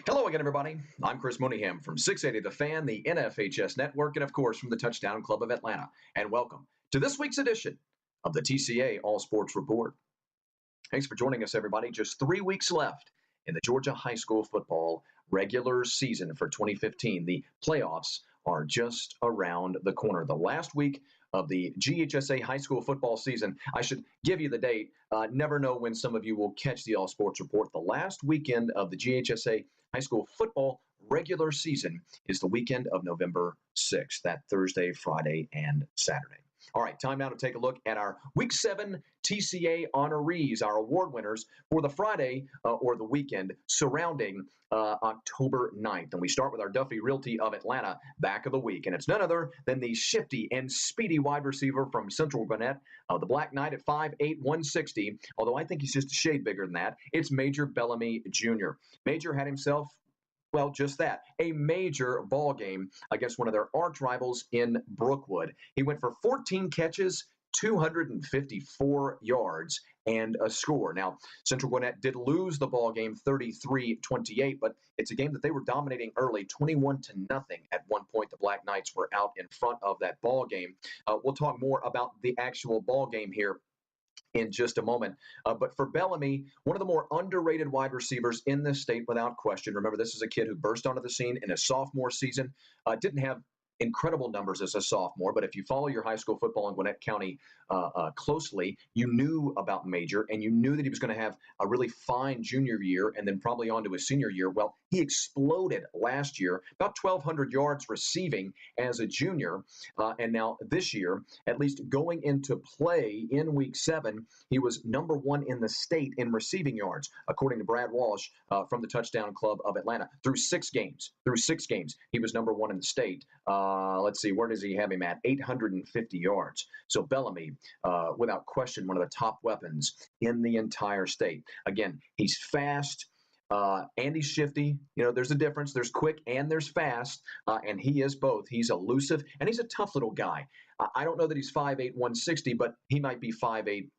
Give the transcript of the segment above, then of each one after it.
Hello again, everybody. I'm Chris Mooneyham from 680 The Fan, the NFHS Network, and of course from the Touchdown Club of Atlanta. And welcome to this week's edition of the TCA All Sports Report. Thanks for joining us, everybody. Just 3 weeks left in the Georgia high school football regular season for 2015. The playoffs are just around the corner. The last week of the GHSA high school football season. I should give you the date. Never know when some of you will catch the All Sports Report. The last weekend of the GHSA high school football regular season is the weekend of November 6th, that Thursday, Friday, and Saturday. All right, time now to take a look at our Week 7 TCA Honorees, our award winners for the Friday or the weekend surrounding October 9th. And we start with our Duffy Realty of Atlanta back of the week. And it's none other than the shifty and speedy wide receiver from Central Gwinnett, the Black Knight at 5'8", 160. Although I think he's just a shade bigger than that. It's Major Bellamy Jr. Major had himself, well, just that, a major ball game against one of their arch rivals in Brookwood. He went for 14 catches, 254 yards, and a score. Now, Central Gwinnett did lose the ball game 33-28, but it's a game that they were dominating early, 21-0. At one point, the Black Knights were out in front of that ball game. We'll talk more about the actual ball game here in just a moment. But for Bellamy, one of the more underrated wide receivers in this state without question. Remember, this is a kid who burst onto the scene in his sophomore season, didn't have incredible numbers as a sophomore, but if you follow your high school football in Gwinnett County closely, you knew about Major, and you knew that he was going to have a really fine junior year and then probably on to his senior year. Well, he exploded last year, about 1,200 yards receiving as a junior, and now this year, at least going into play in Week 7, he was number 1 in the state in receiving yards, according to Brad Walsh from the Touchdown Club of Atlanta. Through six games, he was number 1 in the state. Let's see, where does he have him at? 850 yards. So Bellamy, without question, one of the top weapons in the entire state. Again, he's fast. And he's shifty. You know, there's a difference. There's quick and there's fast, and he is both. He's elusive, and he's a tough little guy. I don't know that he's 5'8", 160, but he might be 5'8",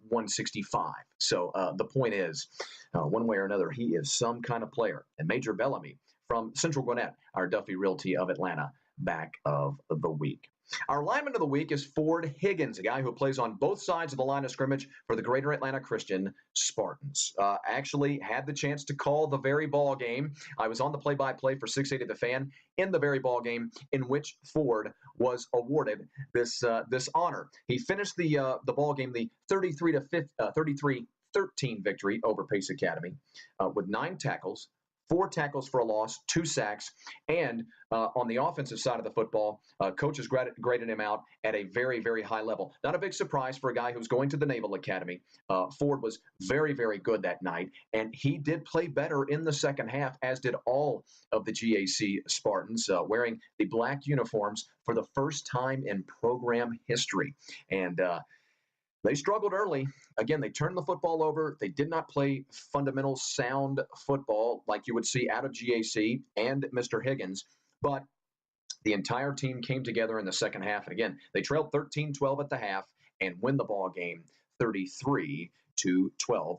165. So the point is, one way or another, he is some kind of player. And Major Bellamy from Central Gwinnett, our Duffy Realty of Atlanta, back of the week. Our lineman of the week is Ford Higgins, a guy who plays on both sides of the line of scrimmage for the Greater Atlanta Christian Spartans. Actually had the chance to call the very ball game. I was on the play-by-play for 680 The Fan in the very ball game in which Ford was awarded this honor. He finished the ball game, the 33-13 victory over Pace Academy with 9 tackles. 4 tackles for a loss, 2 sacks, and on the offensive side of the football, coaches graded him out at a very, very high level. Not a big surprise for a guy who's going to the Naval Academy. Ford was very, very good that night, and he did play better in the second half, as did all of the GAC Spartans, wearing the black uniforms for the first time in program history. And they struggled early. Again, they turned the football over. They did not play fundamental sound football like you would see out of GAC and Mr. Higgins. But the entire team came together in the second half. And again, they trailed 13-12 at the half and win the ball game 33-12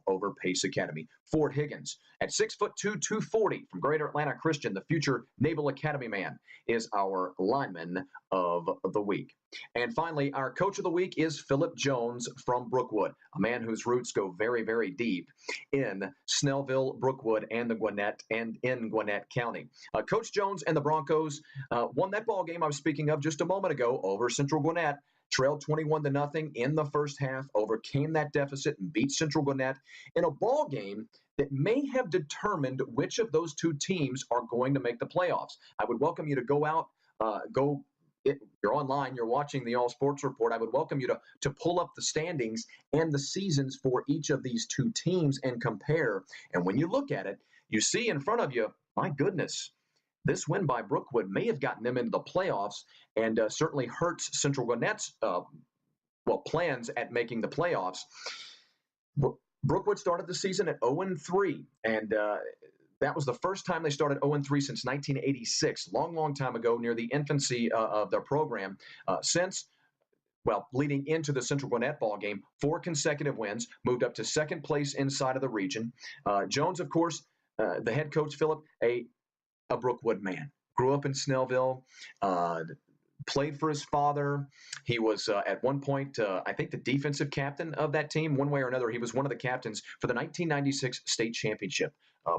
over Pace Academy. Ford Higgins, at 6'2", 240 from Greater Atlanta Christian, the future Naval Academy man, is our lineman of the week. And finally, our coach of the week is Phillip Jones from Brookwood, a man whose roots go very, very deep in Snellville, Brookwood, and in Gwinnett County. Coach Jones and the Broncos won that ball game I was speaking of just a moment ago over Central Gwinnett. Trailed 21-0 in the first half, overcame that deficit, and beat Central Gwinnett in a ball game that may have determined which of those two teams are going to make the playoffs. I would welcome you to go out, you're online, you're watching the All Sports Report. I would welcome you to pull up the standings and the seasons for each of these two teams and compare. And when you look at it, you see in front of you, my goodness, this win by Brookwood may have gotten them into the playoffs and certainly hurts Central Gwinnett's plans at making the playoffs. Brookwood started the season at 0-3, and that was the first time they started 0-3 since 1986, long time ago, near the infancy of their program. Leading into the Central Gwinnett ball game, 4 consecutive wins, moved up to second place inside of the region. Jones, of course, the head coach, Phillip, a Brookwood man. Grew up in Snellville, played for his father. He was at one point, I think, the defensive captain of that team. One way or another, he was one of the captains for the 1996 state championship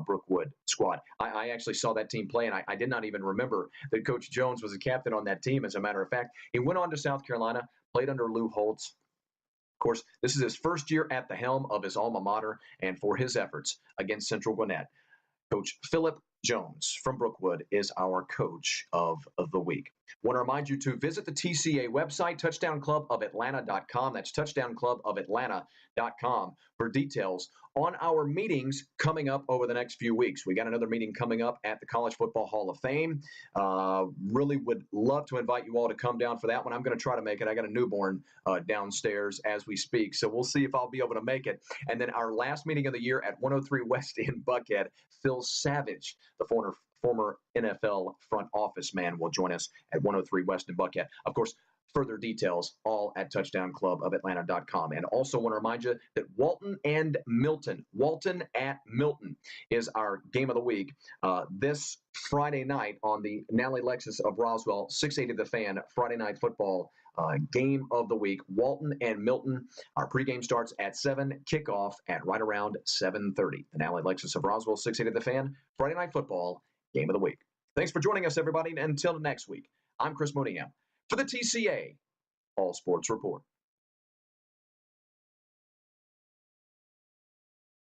Brookwood squad. I actually saw that team play, and I did not even remember that Coach Jones was a captain on that team. As a matter of fact, he went on to South Carolina, played under Lou Holtz. Of course, this is his first year at the helm of his alma mater, and for his efforts against Central Gwinnett, Coach Phillip Jones from Brookwood is our coach of the week. Want to remind you to visit the TCA website, touchdownclubofatlanta.com. That's touchdownclubofatlanta.com for details on our meetings coming up over the next few weeks. We got another meeting coming up at the College Football Hall of Fame. Really would love to invite you all to come down for that one. I'm going to try to make it. I got a newborn downstairs as we speak, so we'll see if I'll be able to make it. And then our last meeting of the year at 103 West in Buckhead, Phil Savage, the former NFL front office man, will join us at 103 West in Buckhead. Of course, further details all at touchdownclubofatlanta.com. And also want to remind you that Walton at Milton is our game of the week this Friday night on the Nally Lexus of Roswell, 680 The Fan, Friday Night Football game of the week. Walton and Milton. Our pregame starts at 7, kickoff at right around 7:30. The Nally Lexus of Roswell, 680 The Fan, Friday Night Football game of the week. Thanks for joining us, everybody. And until next week, I'm Chris Mooneyham for the TCA All Sports Report.